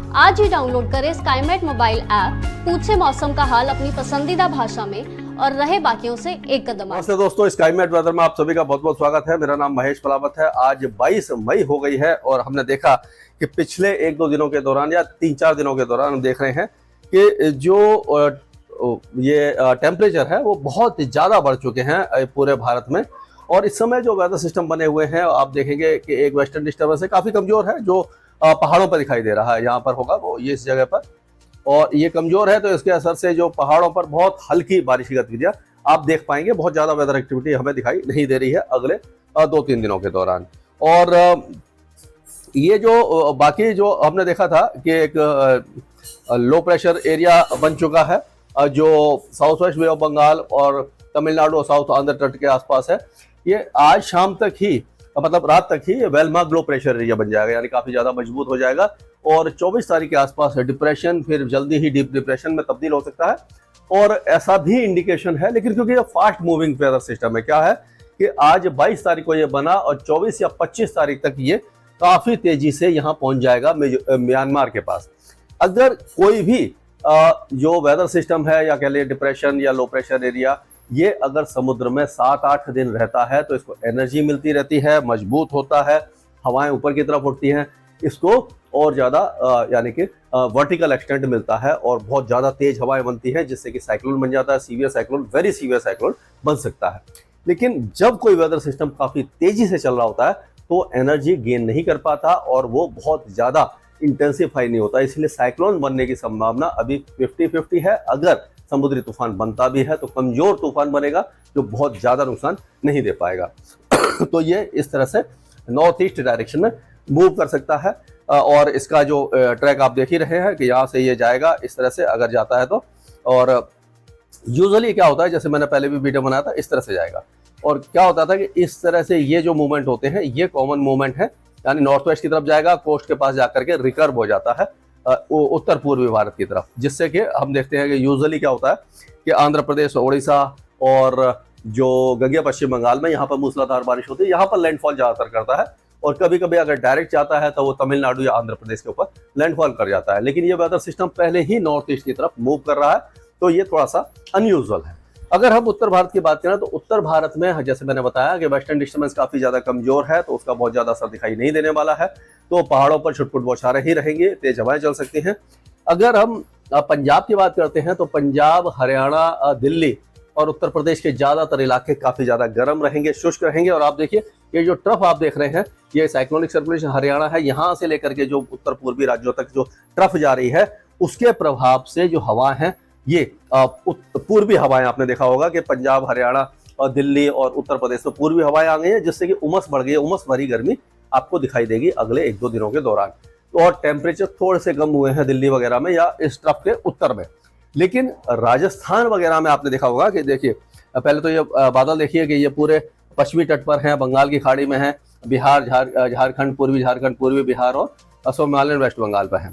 आज ही डाउनलोड करें Skymet mobile app, पूछे मौसम का हाल अपनी पसंदीदा भाषा में और रहे बाकियों से एक कदम आगे। नमस्ते दोस्तों, स्काईमेट वेदर में आप सभी का बहुत बहुत स्वागत है। मेरा नाम महेश पलावत है। आज 22 मई हो गई है और हमने देखा कि पिछले 1-2 दिनों के दौरान या 3-4 दिनों के दौरान हम देख रहे हैं कि जो ये टेम्परेचर है वो बहुत ज़्यादा बढ़ चुके हैं पूरे भारत में। और इस समय जो वेदर सिस्टम बने हुए हैं आप देखेंगे कि एक वेस्टर्न डिस्टर्बेंस है, काफ़ी कमज़ोर है, जो पहाड़ों पर दिखाई दे रहा है। यहाँ पर होगा वो ये इस जगह पर, और ये कमज़ोर है तो इसके असर से जो पहाड़ों पर बहुत हल्की बारिश की गतिविधियाँ आप देख पाएंगे। बहुत ज़्यादा वेदर एक्टिविटी हमें दिखाई नहीं दे रही है अगले 2-3 दिनों के दौरान। और ये जो बाकी जो हमने देखा था कि एक लो प्रेशर एरिया बन चुका है जो south west bay of Bengal और तमिलनाडु और साउथ आंध्र तट के आसपास है। ये आज शाम तक ही, मतलब रात तक ही वेलमार्क लो प्रेशर एरिया बन जाएगा, यानी काफ़ी ज़्यादा मजबूत हो जाएगा। और 24 तारीख के आसपास डिप्रेशन, फिर जल्दी ही डीप डिप्रेशन में तब्दील हो सकता है। और ऐसा भी इंडिकेशन है, लेकिन क्योंकि ये फास्ट मूविंग वेदर सिस्टम है, क्या है कि आज 22 तारीख को ये बना और 24 या 25 तारीख तक ये काफ़ी तेज़ी से यहाँ पहुँच जाएगा म्यांमार के पास। अगर कोई भी जो वेदर सिस्टम है या कह लिए डिप्रेशन या लो प्रेशर एरिया, ये अगर समुद्र में 7-8 दिन रहता है तो इसको एनर्जी मिलती रहती है, मजबूत होता है, हवाएं ऊपर की तरफ उठती हैं, इसको और ज़्यादा यानी कि वर्टिकल एक्सटेंट मिलता है और बहुत ज़्यादा तेज हवाएं बनती हैं, जिससे कि साइक्लोन बन जाता है, severe cyclone, very severe cyclone बन सकता है। लेकिन जब कोई वेदर सिस्टम काफ़ी तेज़ी से चल रहा होता है तो एनर्जी गेन नहीं कर पाता और वो बहुत ज़्यादा इंटेंसिफाई नहीं होता, इसलिए साइक्लोन बनने की संभावना अभी 50-50 है। अगर समुद्री तूफान बनता भी है तो कमज़ोर तूफान बनेगा जो बहुत ज़्यादा नुकसान नहीं दे पाएगा। तो ये इस तरह से नॉर्थ ईस्ट डायरेक्शन में मूव कर सकता है। और इसका जो ट्रैक आप देख ही रहे हैं कि यहाँ से ये जाएगा इस तरह से, अगर जाता है तो। और यूजुअली क्या होता है, जैसे मैंने पहले भी वीडियो बनाया था, इस तरह से जाएगा। और क्या होता था कि इस तरह से ये जो मूवमेंट होते हैं ये कॉमन मूवमेंट है, यानी नॉर्थ वेस्ट की तरफ जाएगा, कोस्ट के पास जाकर के रिकर्व हो जाता है उत्तर पूर्वी भारत की तरफ, जिससे कि हम देखते हैं कि यूजुअली क्या होता है कि आंध्र प्रदेश, उड़ीसा और जो गंगे पश्चिम बंगाल में यहाँ पर मूसलाधार बारिश होती है, यहाँ पर लैंडफॉल ज़्यादातर करता है। और कभी कभी अगर डायरेक्ट जाता है तो वो तमिलनाडु या आंध्र प्रदेश के ऊपर लैंडफॉल कर जाता है। लेकिन ये वेदर सिस्टम पहले ही नॉर्थ ईस्ट की तरफ मूव कर रहा है, तो ये थोड़ा सा अनयूजुअल है। अगर हम उत्तर भारत की बात करें तो उत्तर भारत में जैसे मैंने बताया कि वेस्टर्न डिस्टर्बेंस काफ़ी ज़्यादा कमज़ोर है, तो उसका बहुत ज़्यादा असर दिखाई नहीं देने वाला है। तो पहाड़ों पर छुटपुट बौछारें ही रहेंगी, तेज हवाएं चल सकती हैं। अगर हम पंजाब की बात करते हैं तो पंजाब, हरियाणा, दिल्ली और उत्तर प्रदेश के ज़्यादातर इलाके काफ़ी ज़्यादा गर्म रहेंगे, शुष्क रहेंगे। और आप देखिए ये जो ट्रफ आप देख रहे हैं, ये साइक्लोनिक सर्कुलेशन हरियाणा है, यहाँ से लेकर के जो उत्तर पूर्वी राज्यों तक जो ट्रफ जा रही है, उसके प्रभाव से जो हवा है, ये पूर्वी हवाएं, आपने देखा होगा कि पंजाब, हरियाणा और दिल्ली और उत्तर प्रदेश में पूर्वी हवाएं आ गई हैं, जिससे कि उमस बढ़ गई है, उमस भरी गर्मी आपको दिखाई देगी अगले 1-2 दिनों के दौरान। और टेम्परेचर थोड़े से कम हुए हैं दिल्ली वगैरह में या इस ट्रफ के उत्तर में। लेकिन राजस्थान वगैरह में आपने देखा होगा कि देखिए, पहले तो ये बादल देखिए कि ये पूरे पश्चिमी तट पर हैं, बंगाल की खाड़ी में है, बिहार, झारखंड, पूर्वी झारखंड, पूर्वी बिहार और असम, हिमालयन, वेस्ट बंगाल पर है।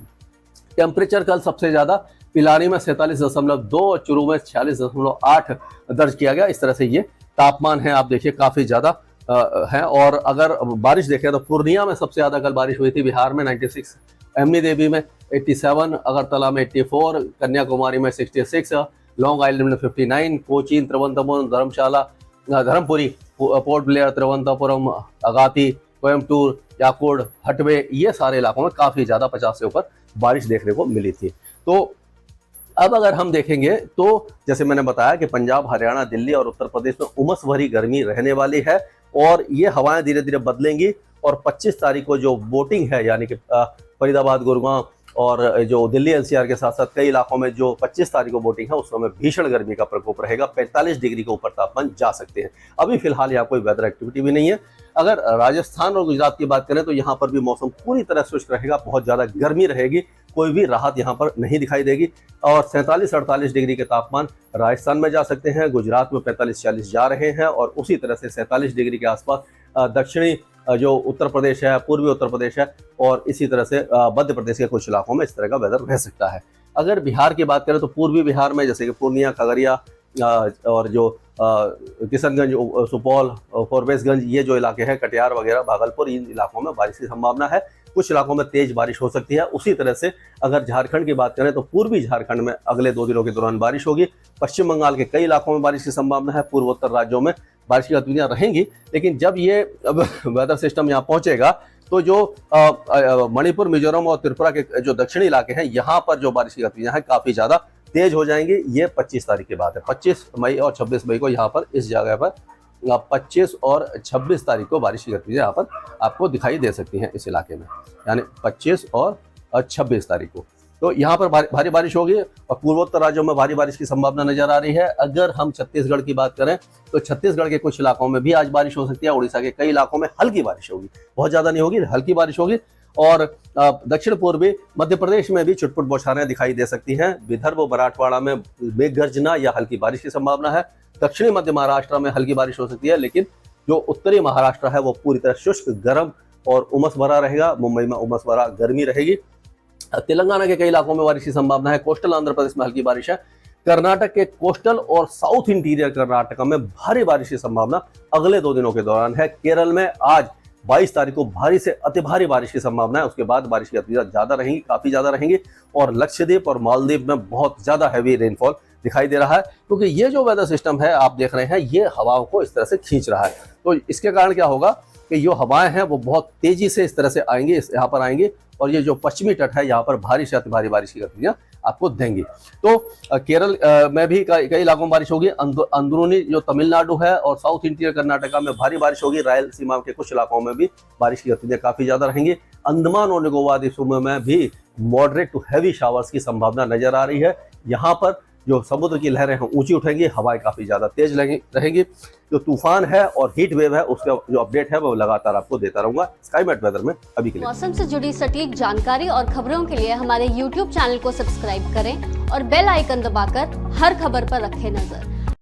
टेम्परेचर कल सबसे ज़्यादा पिलानी में 47.2 और चुरू में 46.8 दर्ज किया गया। इस तरह से ये तापमान है, आप देखिए काफ़ी ज़्यादा है। और अगर बारिश देखें तो पूर्णिया में सबसे ज़्यादा कल बारिश हुई थी, बिहार में 96, एमनी देवी में 87, अगरतला में 84, कन्याकुमारी में 66, लॉन्ग आइलैंड में 59, कोचीन, तिरुवनंतपुरम, धर्मशाला, धर्मपुरी, पोर्ट ब्लेयर, तिरुवनंतपुरम, अगाती, कोयम्बटूर, याकुड़, हटवे, ये सारे इलाकों में काफ़ी ज़्यादा 50 से ऊपर बारिश देखने को मिली थी। तो अब अगर हम देखेंगे तो जैसे मैंने बताया कि पंजाब, हरियाणा, दिल्ली और उत्तर प्रदेश में उमस भरी गर्मी रहने वाली है और ये हवाएं धीरे धीरे बदलेंगी। और 25 तारीख को जो वोटिंग है, यानी कि फरीदाबाद, गुरुग्राम और जो दिल्ली एनसीआर के साथ साथ कई इलाकों में जो 25 तारीख को वोटिंग है, उस समय भीषण गर्मी का प्रकोप रहेगा, 45 डिग्री के ऊपर तापमान जा सकते हैं। अभी फिलहाल यहाँ कोई वेदर एक्टिविटी भी नहीं है। अगर राजस्थान और गुजरात की बात करें तो यहाँ पर भी मौसम पूरी तरह शुष्क रहेगा, बहुत ज़्यादा गर्मी रहेगी, कोई भी राहत यहाँ पर नहीं दिखाई देगी। और 47-48 डिग्री के तापमान राजस्थान में जा सकते हैं, गुजरात में 45-40 जा रहे हैं और उसी तरह से 47 डिग्री के आसपास दक्षिणी जो उत्तर प्रदेश है, पूर्वी उत्तर प्रदेश है और इसी तरह से मध्य प्रदेश के कुछ इलाकों में इस तरह का वेदर रह सकता है। अगर बिहार की बात करें तो पूर्वी बिहार में जैसे कि पूर्णिया, खगड़िया और जो किशनगंज, सुपौल, फॉरबिसगंज, ये जो इलाके हैं, कटिहार वगैरह, भागलपुर, इन इलाकों में बारिश की संभावना है। कुछ इलाकों में तेज बारिश हो सकती है। उसी तरह से अगर झारखंड की बात करें तो पूर्वी झारखंड में अगले 2 दिनों के दौरान बारिश होगी। पश्चिम बंगाल के कई इलाकों में बारिश की संभावना है। पूर्वोत्तर राज्यों में बारिश की गतिविधियां रहेंगी, लेकिन जब ये वेदर सिस्टम यहाँ पहुंचेगा तो जो मणिपुर, मिजोरम और त्रिपुरा के जो दक्षिणी इलाके हैं, यहाँ पर जो बारिश की गतिविधियां हैं काफी ज्यादा तेज हो जाएंगी। ये 25 तारीख की बात है। 25 मई और 26 मई को यहाँ पर इस जगह पर 25 और 26 तारीख को बारिश की गतिविधियां यहाँ पर आपको दिखाई दे सकती हैं इस इलाके में, यानी 25 और 26 तारीख को। तो यहाँ पर भारी बारिश होगी और पूर्वोत्तर राज्यों में भारी बारिश की संभावना नजर आ रही है। अगर हम छत्तीसगढ़ की बात करें तो छत्तीसगढ़ के कुछ इलाकों में भी आज बारिश हो सकती है। उड़ीसा के कई इलाकों में हल्की बारिश होगी, बहुत ज्यादा नहीं होगी, हल्की बारिश होगी। और दक्षिण पूर्वी मध्य प्रदेश में भी छुटपुट बौछारें दिखाई दे सकती हैं। विदर्भ और मराठवाड़ा में मेघ गर्जना या हल्की बारिश की संभावना है। दक्षिणी मध्य महाराष्ट्र में हल्की बारिश हो सकती है, लेकिन जो उत्तरी महाराष्ट्र है वो पूरी तरह शुष्क, गर्म और उमस भरा रहेगा। मुंबई में उमस भरा गर्मी रहेगी। तेलंगाना के कई इलाकों में बारिश की संभावना है। कोस्टल आंध्र प्रदेश में हल्की बारिश है। कर्नाटक के कोस्टल और साउथ इंटीरियर कर्नाटक में भारी बारिश की संभावना अगले 2 दिनों के दौरान है। केरल में आज 22 तारीख को भारी से अति भारी बारिश की संभावना है। उसके बाद बारिश की गतिविधियां ज्यादा रहेंगी, काफी ज्यादा रहेंगी। और लक्षद्वीप और मालदीव में बहुत ज्यादा हैवी रेनफॉल दिखाई दे रहा है, क्योंकि ये जो वेदर सिस्टम है आप देख रहे हैं, ये हवाओं को इस तरह से खींच रहा है। तो इसके कारण क्या होगा कि जो हवाएं हैं वो बहुत तेजी से इस तरह से आएंगी, यहाँ पर आएंगी, और ये जो पश्चिमी तट है यहाँ पर भारी से अति भारी बारिश की गतिविधियां आपको देंगी। तो केरल में भी कई इलाकों में बारिश होगी। अंदरूनी जो तमिलनाडु है और साउथ इंटीरियर कर्नाटका में भारी बारिश होगी। रायलसीमा के कुछ इलाकों में भी बारिश की गतिविधियां काफी ज्यादा रहेंगी। अंडमान और निकोबार द्वीपों में भी मॉडरेट टू हैवी शावर्स की संभावना नजर आ रही है। यहाँ पर जो समुद्र की लहरें हैं ऊंची उठेंगी, हवाएं काफी ज्यादा तेज रहेंगी। जो तूफान है और हीट वेव है उसका जो अपडेट है वो लगातार आपको देता रहूंगा स्काईमेट वेदर में। अभी के लिए मौसम से जुड़ी सटीक जानकारी और खबरों के लिए हमारे YouTube चैनल को सब्सक्राइब करें और बेल आइकन दबाकर हर खबर पर रखें नजर।